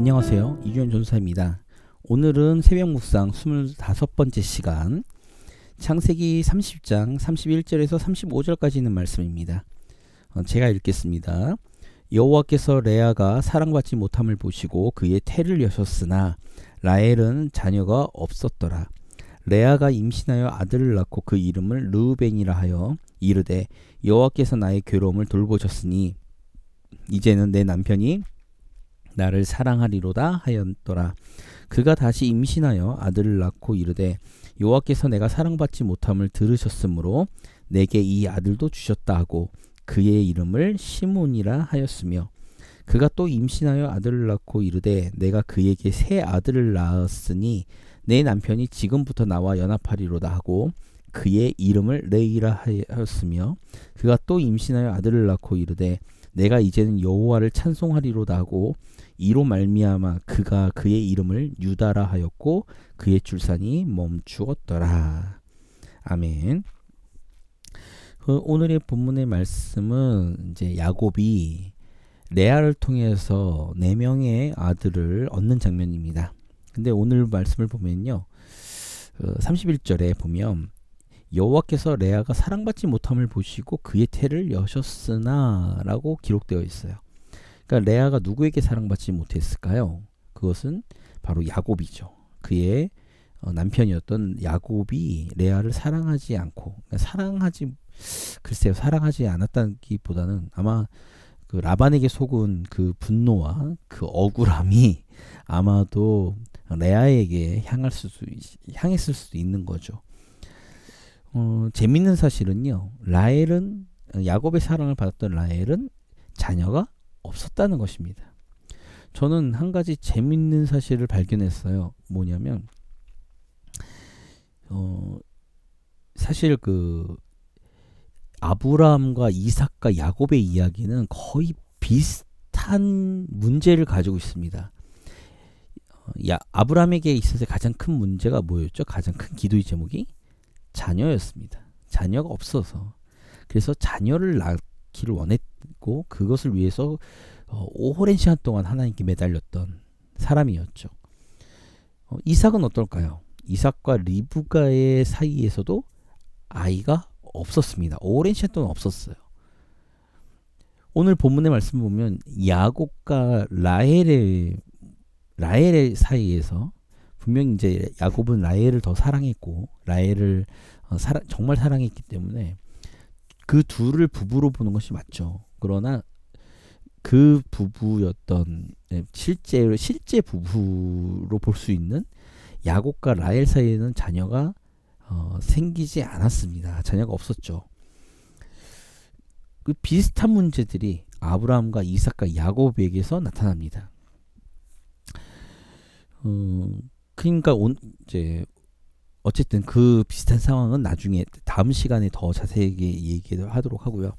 안녕하세요. 이주연 전사입니다. 오늘은 새벽 묵상 25번째 시간 창세기 30장 31절에서 35절까지 있는 말씀입니다. 제가 읽겠습니다. 여호와께서 레아가 사랑받지 못함을 보시고 그의 태를 여셨으나 라헬은 자녀가 없었더라. 레아가 임신하여 아들을 낳고 그 이름을 르우벤이라 하여 이르되 여호와께서 나의 괴로움을 돌보셨으니 이제는 내 남편이 나를 사랑하리로다 하였더라. 그가 다시 임신하여 아들을 낳고 이르되 여호와께서 내가 사랑받지 못함을 들으셨으므로 내게 이 아들도 주셨다 하고 그의 이름을 시몬이라 하였으며 그가 또 임신하여 아들을 낳고 이르되 내가 그에게 새 아들을 낳았으니 내 남편이 지금부터 나와 연합하리로다 하고 그의 이름을 레이라 하였으며 그가 또 임신하여 아들을 낳고 이르되 내가 이제는 여호와를 찬송하리로다 하고 이로 말미암아 그가 그의 이름을 유다라 하였고 그의 출산이 멈추었더라. 아멘. 오늘의 본문의 말씀은 이제 야곱이 레아를 통해서 4명의 아들을 얻는 장면입니다. 근데 오늘 말씀을 보면요. 31절에 보면 여호와께서 레아가 사랑받지 못함을 보시고 그의 태를 여셨으나 라고 기록되어 있어요. 그러니까 레아가 누구에게 사랑받지 못했을까요? 그것은 바로 야곱이죠. 그의 남편이었던 야곱이 레아를 사랑하지 않고 사랑하지 않았다기보다는 아마 그 라반에게 속은 그 분노와 그 억울함이 아마도 레아에게 향했을 수도 있는 거죠. 재밌는 사실은요. 야곱의 사랑을 받았던 라헬은 자녀가 없었다는 것입니다. 저는 한 가지 재밌는 사실을 발견했어요. 뭐냐면 사실 그 아브라함과 이삭과 야곱의 이야기는 거의 비슷한 문제를 가지고 있습니다. 아브라함에게 있어서 가장 큰 문제가 뭐였죠? 가장 큰 기도의 제목이 자녀였습니다. 자녀가 없어서. 그래서 자녀를 낳기를 원했고 그것을 위해서 오랜 시간 동안 하나님께 매달렸던 사람이었죠. 이삭은 어떨까요? 이삭과 리브가의 사이에서도 아이가 없었습니다. 오랜 시간 동안 없었어요. 오늘 본문의 말씀 보면 야곱과 라헬의 사이에서 분명히 이제 야곱은 라헬을 더 사랑했고 라헬을 정말 사랑했기 때문에 그 둘을 부부로 보는 것이 맞죠. 그러나 그 부부였던 실제 부부로 볼 수 있는 야곱과 라헬 사이에는 자녀가 생기지 않았습니다. 자녀가 없었죠. 그 비슷한 문제들이 아브라함과 이삭과 야곱에게서 나타납니다. 그러니까 이제 어쨌든 그 비슷한 상황은 나중에 다음 시간에 더 자세하게 얘기를 하도록 하고요.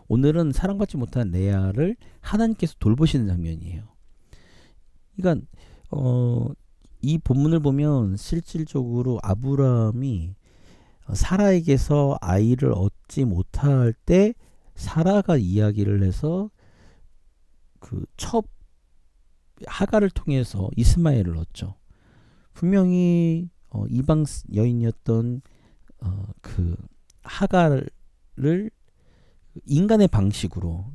오늘은 사랑받지 못한 레아를 하나님께서 돌보시는 장면이에요. 그러니까 이 본문을 보면 실질적으로 아브라함이 사라에게서 아이를 얻지 못할 때 사라가 이야기를 해서 그 첫 하가를 통해서 이스마엘을 얻죠. 분명히 이방 여인이었던 그 하가를 인간의 방식으로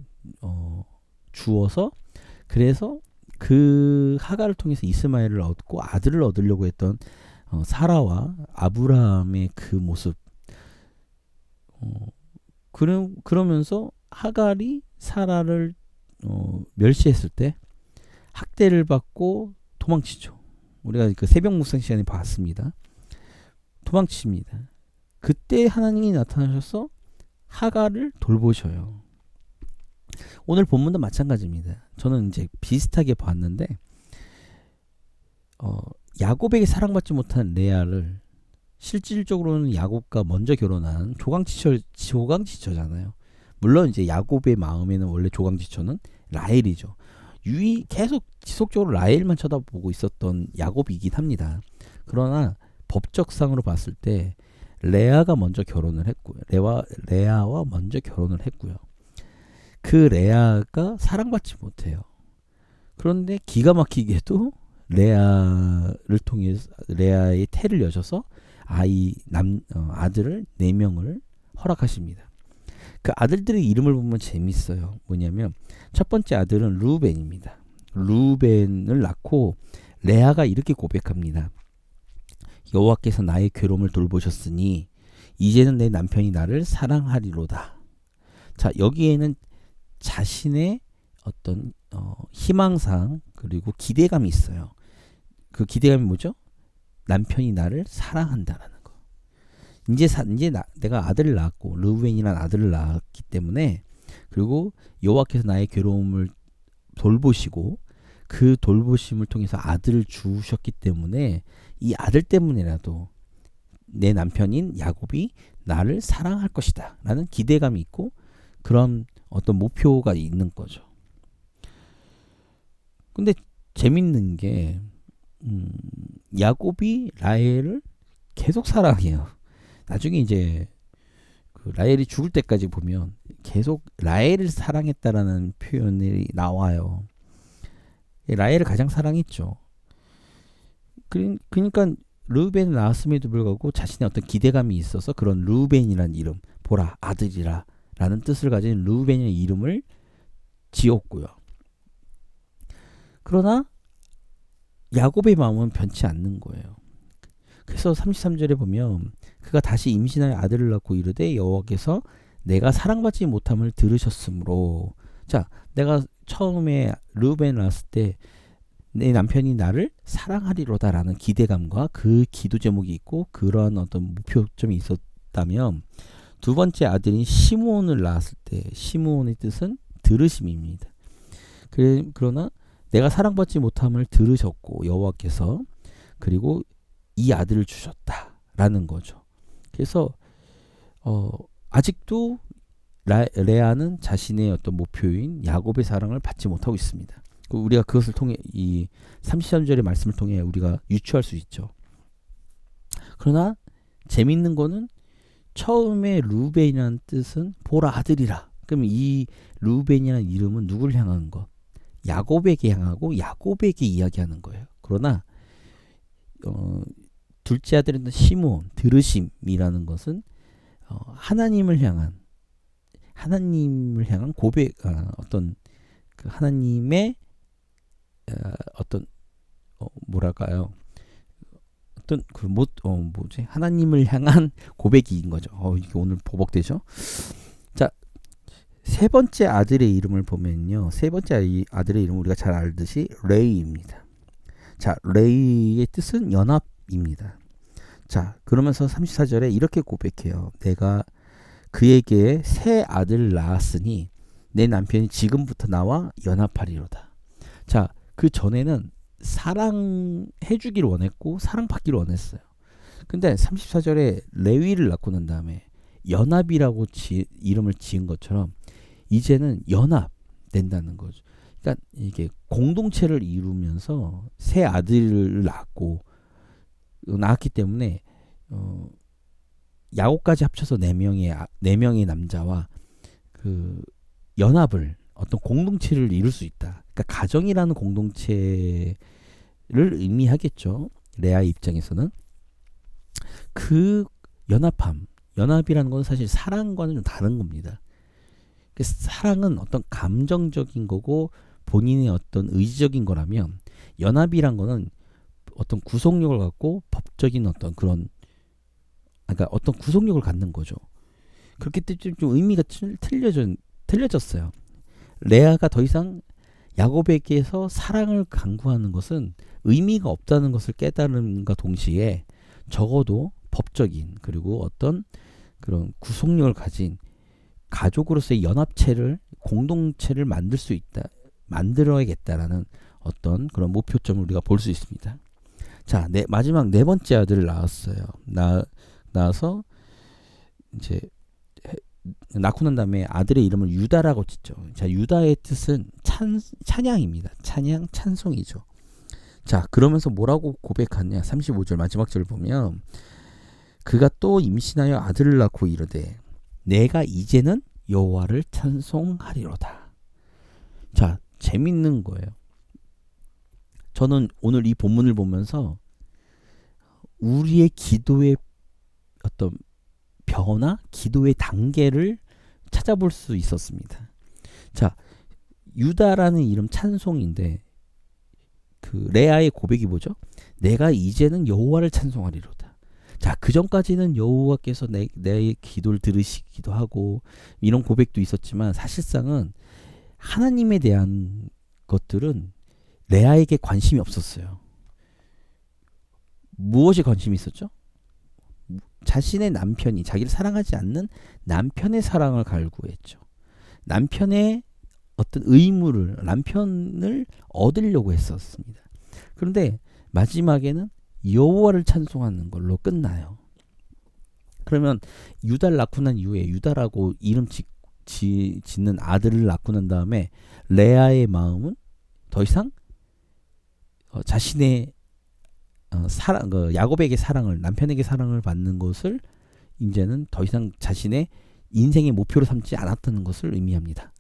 주어서 그래서 그 하가를 통해서 이스마엘을 얻고 아들을 얻으려고 했던 사라와 아브라함의 그 모습 그러면서 하갈이 사라를 멸시했을 때 학대를 받고 도망치죠. 우리가 그 새벽 묵상 시간에 봤습니다. 도망칩니다. 그때 하나님이 나타나셔서 하갈을 돌보셔요. 오늘 본문도 마찬가지입니다. 저는 이제 비슷하게 봤는데 야곱에게 사랑받지 못한 레아를 실질적으로는 야곱과 먼저 결혼한 조강지처잖아요. 물론 이제 야곱의 마음에는 원래 조강지처는 라헬이죠. 계속 지속적으로 라헬만 쳐다보고 있었던 야곱이긴 합니다. 그러나 법적상으로 봤을 때 레아가 먼저 결혼을 했고요. 레아와 먼저 결혼을 했고요. 그 레아가 사랑받지 못해요. 그런데 기가 막히게도 레아를 통해서 레아의 태를 여셔서 아들을 4명을 허락하십니다. 그 아들들의 이름을 보면 재밌어요. 뭐냐면 첫 번째 아들은 루벤입니다. 루벤을 낳고 레아가 이렇게 고백합니다. 여호와께서 나의 괴로움을 돌보셨으니 이제는 내 남편이 나를 사랑하리로다. 자, 여기에는 자신의 어떤 희망상 그리고 기대감이 있어요. 그 기대감이 뭐죠? 남편이 나를 사랑한다라는 거. 내가 아들을 낳았고 르우벤이라는 아들을 낳았기 때문에 그리고 여호와께서 나의 괴로움을 돌보시고 그 돌보심을 통해서 아들을 주셨기 때문에 이 아들 때문이라도 내 남편인 야곱이 나를 사랑할 것이다 라는 기대감이 있고 그런 어떤 목표가 있는 거죠. 근데 재밌는 게 야곱이 라헬을 계속 사랑해요. 나중에 이제 그 라헬이 죽을 때까지 보면 계속 라헬을 사랑했다라는 표현이 나와요. 라헬을 가장 사랑했죠. 그러니까 르우벤을 낳았음에도 불구하고 자신의 어떤 기대감이 있어서 그런 르우벤이라는 이름, 보라 아들이라 라는 뜻을 가진 르우벤의 이름을 지었고요. 그러나 야곱의 마음은 변치 않는 거예요. 그래서 33절에 보면 그가 다시 임신하여 아들을 낳고 이르되 여호와께서 내가 사랑받지 못함을 들으셨으므로, 자, 내가 처음에 르우벤을 낳았을 때 내 남편이 나를 사랑하리로다라는 기대감과 그 기도 제목이 있고 그러한 어떤 목표점이 있었다면, 두 번째 아들인 시므온을 낳았을 때 시므온의 뜻은 들으심입니다. 그러나 내가 사랑받지 못함을 들으셨고 여호와께서 그리고 이 아들을 주셨다라는 거죠. 그래서 아직도 레아는 자신의 어떤 목표인 야곱의 사랑을 받지 못하고 있습니다. 우리가 그것을 통해 이 33절의 말씀을 통해 우리가 유추할 수 있죠. 그러나 재밌는 거는 처음에 루벤이라는 뜻은 보라 아들이라. 그럼 이 루벤이라는 이름은 누구를 향한 것? 야곱에게 향하고 야곱에게 이야기하는 거예요. 그러나 둘째 아들인 시므온 들으심이라는 것은 하나님을 향한 고백, 어떤 그 하나님의 어떤 뭐랄까요? 어떤 하나님을 향한 고백인 거죠. 이게 오늘 보복되죠. 자, 세 번째 아들의 이름을 보면요. 세 번째 아들의 이름은 우리가 잘 알듯이 레이입니다. 자, 레이의 뜻은 연합입니다. 자, 그러면서 34절에 이렇게 고백해요. 내가 그에게 새 아들을 낳았으니 내 남편이 지금부터 나와 연합하리로다. 자, 그 전에는 사랑해주기를 원했고 사랑받기를 원했어요. 근데 34절에 레위를 낳고 난 다음에 연합이라고 이름을 지은 것처럼 이제는 연합된다는 거죠. 그러니까 이게 공동체를 이루면서 새 아들을 낳았기 때문에 야곱까지 합쳐서 4명의 남자와 그 연합을 어떤 공동체를 이룰 수 있다. 그러니까 가정이라는 공동체를 의미하겠죠. 레아의 입장에서는 그 연합이라는 건 사실 사랑과는 좀 다른 겁니다. 사랑은 어떤 감정적인 거고 본인의 어떤 의지적인 거라면 연합이란 거는 어떤 구속력을 갖고 법적인 어떤 그런, 그러니까 어떤 구속력을 갖는 거죠. 그렇기 때문에 좀 의미가 틀려졌어요. 레아가 더 이상 야곱에게서 사랑을 강구하는 것은 의미가 없다는 것을 깨달음과 동시에 적어도 법적인 그리고 어떤 그런 구속력을 가진 가족으로서의 연합체를, 공동체를 만들어야겠다라는 어떤 그런 목표점을 우리가 볼 수 있습니다. 자, 마지막 네 번째 아들을 낳았어요. 낳아서 이제 낳고 난 다음에 아들의 이름을 유다라고 짓죠. 자, 유다의 뜻은 찬양입니다. 찬양, 찬송이죠. 자, 그러면서 뭐라고 고백하냐? 35절 마지막 절을 보면 그가 또 임신하여 아들을 낳고 이르되 내가 이제는 여호와를 찬송하리로다. 자, 재밌는 거예요. 저는 오늘 이 본문을 보면서 우리의 기도의 어떤 변화, 기도의 단계를 찾아볼 수 있었습니다. 자, 유다라는 이름 찬송인데 그 레아의 고백이 뭐죠? 내가 이제는 여호와를 찬송하리로다. 자, 그 전까지는 여호와께서 내 기도를 들으시기도 하고 이런 고백도 있었지만 사실상은 하나님에 대한 것들은 레아에게 관심이 없었어요. 무엇이 관심이 있었죠? 자신의 남편이 자기를 사랑하지 않는 남편의 사랑을 갈구했죠. 남편의 어떤 의무를 남편을 얻으려고 했었습니다. 그런데 마지막에는 여호와를 찬송하는 걸로 끝나요. 그러면 유다를 낳고 난 이후에 유다라고 이름 짓는 아들을 낳고 난 다음에 레아의 마음은 더 이상 자신의 사랑, 야곱에게 사랑을 남편에게 사랑을 받는 것을 이제는 더 이상 자신의 인생의 목표로 삼지 않았다는 것을 의미합니다.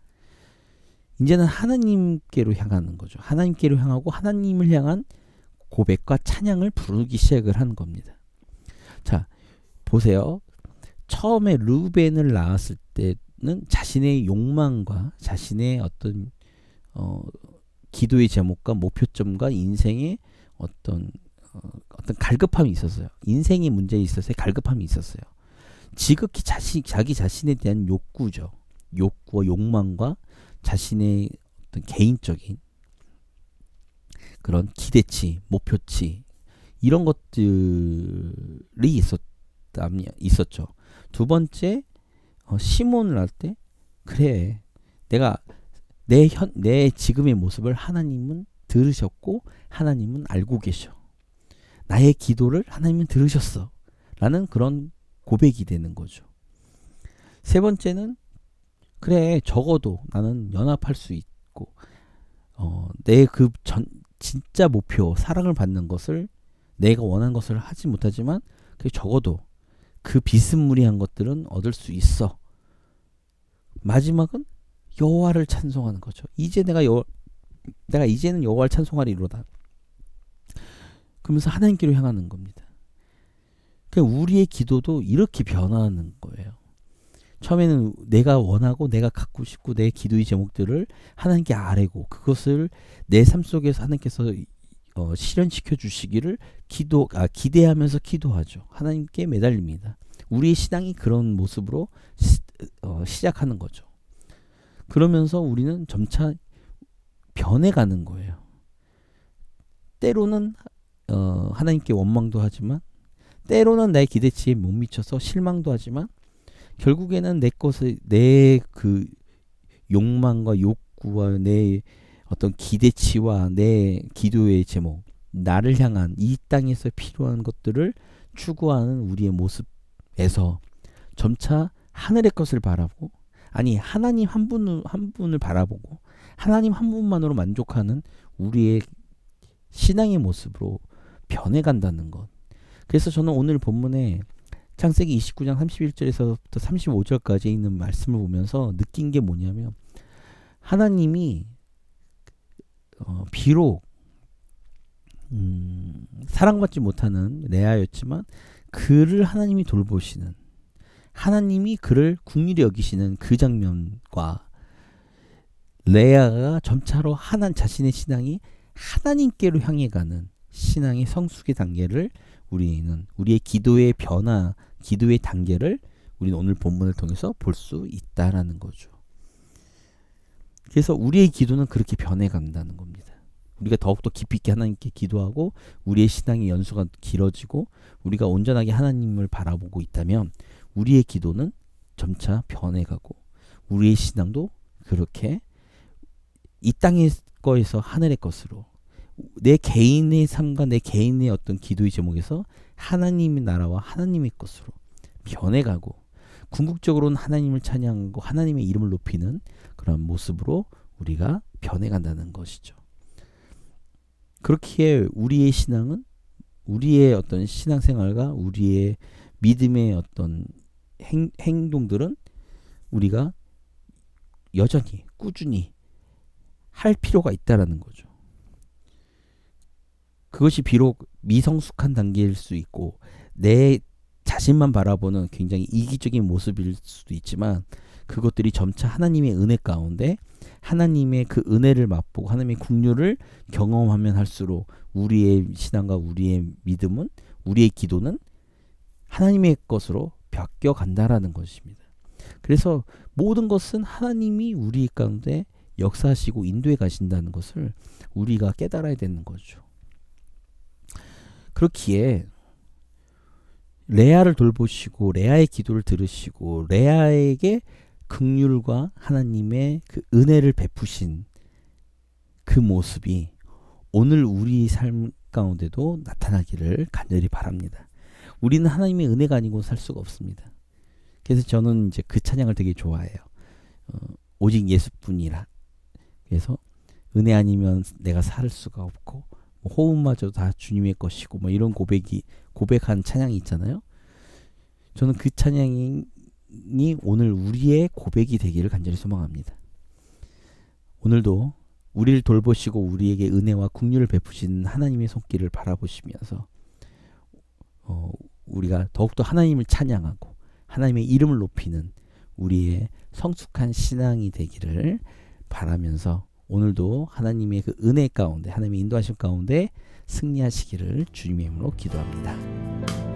이제는 하나님께로 향하는 거죠. 하나님께로 향하고 하나님을 향한 고백과 찬양을 부르기 시작을 하는 겁니다. 자, 보세요. 처음에 르우벤을 낳았을 때는 자신의 욕망과 자신의 어떤 기도의 제목과 목표점과 인생의 어떤 갈급함이 있었어요. 인생의 문제에 있어서의 갈급함이 있었어요. 지극히 자기 자신에 대한 욕구죠. 욕구와 욕망과 자신의 어떤 개인적인 그런 기대치, 목표치 이런 것들이 있었죠. 두 번째 시몬을 할 때 그래 내가 내 지금의 모습을 하나님은 들으셨고 하나님은 알고 계셔. 나의 기도를 하나님은 들으셨어. 라는 그런 고백이 되는 거죠. 세 번째는 그래 적어도 나는 연합할 수 있고 내 그 진짜 목표 사랑을 받는 것을 내가 원하는 것을 하지 못하지만 그 적어도 그 비스무리한 것들은 얻을 수 있어. 마지막은 여호와를 찬송하는 거죠. 이제 내가 이제는 여호와를 찬송하리로다. 그러면서 하나님께로 향하는 겁니다. 그러니까 우리의 기도도 이렇게 변화하는 거예요. 처음에는 내가 원하고 내가 갖고 싶고 내 기도의 제목들을 하나님께 아뢰고 그것을 내 삶 속에서 하나님께서 실현시켜 주시기를 기대하면서 기도하죠. 하나님께 매달립니다. 우리의 신앙이 그런 모습으로 시작하는 거죠. 그러면서 우리는 점차 변해가는 거예요. 때로는 하나님께 원망도 하지만 때로는 내 기대치에 못 미쳐서 실망도 하지만 결국에는 내 그 욕망과 욕구와 내 어떤 기대치와 내 기도의 제목, 나를 향한 이 땅에서 필요한 것들을 추구하는 우리의 모습에서 점차 하늘의 것을 바라보고 아니 하나님 한 분을 바라보고 하나님 한 분만으로 만족하는 우리의 신앙의 모습으로 변해간다는 것. 그래서 저는 오늘 본문에 창세기 29장 31절에서부터 35절까지 있는 말씀을 보면서 느낀 게 뭐냐면 하나님이 비록 사랑받지 못하는 레아였지만 그를 하나님이 돌보시는 하나님이 그를 긍휼히 여기시는 그 장면과 레아가 점차로 자신의 신앙이 하나님께로 향해 가는 신앙의 성숙의 단계를 우리의 기도의 변화, 기도의 단계를 우리는 오늘 본문을 통해서 볼 수 있다라는 거죠. 그래서 우리의 기도는 그렇게 변해간다는 겁니다. 우리가 더욱더 깊이 있게 하나님께 기도하고 우리의 신앙의 연수가 길어지고 우리가 온전하게 하나님을 바라보고 있다면 우리의 기도는 점차 변해가고 우리의 신앙도 그렇게 이 땅의 거에서 하늘의 것으로 내 개인의 삶과 내 개인의 어떤 기도의 제목에서 하나님의 나라와 하나님의 것으로 변해가고 궁극적으로는 하나님을 찬양하고 하나님의 이름을 높이는 그런 모습으로 우리가 변해간다는 것이죠. 그렇기에 우리의 신앙은 우리의 어떤 신앙생활과 우리의 믿음의 어떤 행동들은 우리가 여전히 꾸준히 할 필요가 있다라는 거죠. 그것이 비록 미성숙한 단계일 수 있고 내 자신만 바라보는 굉장히 이기적인 모습일 수도 있지만 그것들이 점차 하나님의 은혜 가운데 하나님의 그 은혜를 맛보고 하나님의 긍휼을 경험하면 할수록 우리의 신앙과 우리의 믿음은 우리의 기도는 하나님의 것으로 바뀌어 간다라는 것입니다. 그래서 모든 것은 하나님이 우리 가운데 역사하시고 인도해 가신다는 것을 우리가 깨달아야 되는 거죠. 그렇기에 레아를 돌보시고 레아의 기도를 들으시고 레아에게 긍휼과 하나님의 그 은혜를 베푸신 그 모습이 오늘 우리 삶 가운데도 나타나기를 간절히 바랍니다. 우리는 하나님의 은혜가 아니고 살 수가 없습니다. 그래서 저는 이제 그 찬양을 되게 좋아해요. 오직 예수뿐이라. 그래서 은혜 아니면 내가 살 수가 없고 뭐 호흡마저 다 주님의 것이고 뭐 이런 고백한 찬양이 있잖아요. 저는 그 찬양이 오늘 우리의 고백이 되기를 간절히 소망합니다. 오늘도 우리를 돌보시고 우리에게 은혜와 긍휼을 베푸신 하나님의 손길을 바라보시면서 우리가 더욱더 하나님을 찬양하고 하나님의 이름을 높이는 우리의 성숙한 신앙이 되기를 바라면서 오늘도 하나님의 그 은혜 가운데 하나님의 인도하심 가운데 승리하시기를 주님의 이름으로 기도합니다.